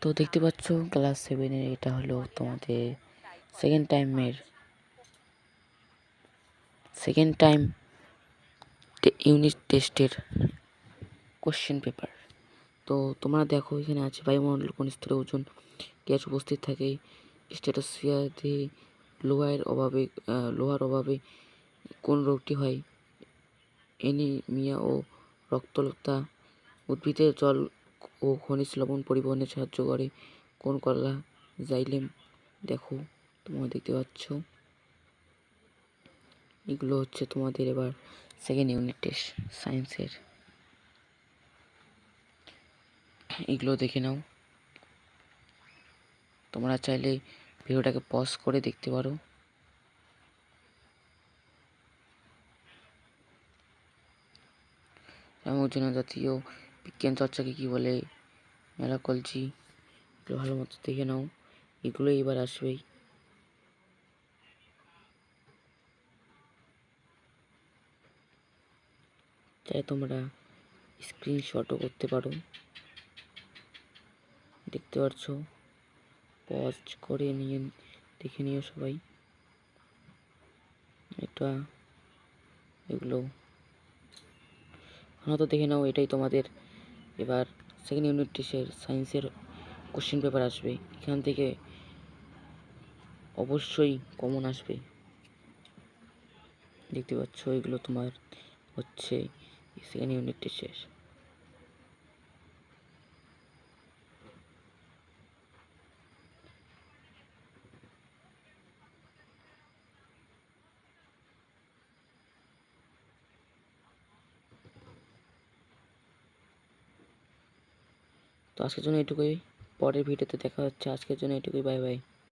তো দেখতে পাচ্ছ ক্লাস 7-এর এটা হলো তোমাদের সেকেন্ড টাইম ইউনিট টেস্টের কোশ্চেন পেপার। তো তোমরা দেখো এখানে আছে বায়ুমণ্ডল কোন স্তরে ওজন গ্যাস উপস্থিত থাকে, স্ট্র্যাটোস্ফিয়ারে লোহার অভাবে কোন রোগটি হয়, অ্যানিমিয়া ও রক্তাল্পতা, উদ্ভিদের জল ও খনিজ লবণ পরিবহনে সাহায্য করে কোন কলা, জাইলেম। দেখো তোমরা দেখতে পাচ্ছ এগুলো হচ্ছে তোমাদের এবার সেকেন্ড ইউনিট টেস্ট সায়েন্সের। এগুলো দেখে নাও, তোমরা চাইলে ভিডিওটাকে পজ করে দেখতে পারো। ওজন জাতীয় বিজ্ঞান চর্চাকে কি বলে, মেলাকলজি। এগুলো ভালো মতো দেখে নাও, এগুলো এবার আসবেই। তাই তোমরা স্ক্রিনশটও করতে পারো, দেখতে পাচ্ছ। পজ করে নিয়ে দেখে নিও সবাই এটা। এগুলো তো দেখে নাও, এটাই তোমাদের এবার সেকেন্ড ইউনিট টেস্টের সায়েন্সের কোশ্চেন পেপার আসবে। এখান থেকে অবশ্যই কমন আসবে, দেখতে পাচ্ছ। এগুলো তোমার হচ্ছে সেকেন্ড ইউনিট টেস্টের। তো আজকের জন্য এটুকুই, পরের ভিডিওতে দেখা হচ্ছে। আজকের জন্য এটুকুই, বাই বাই।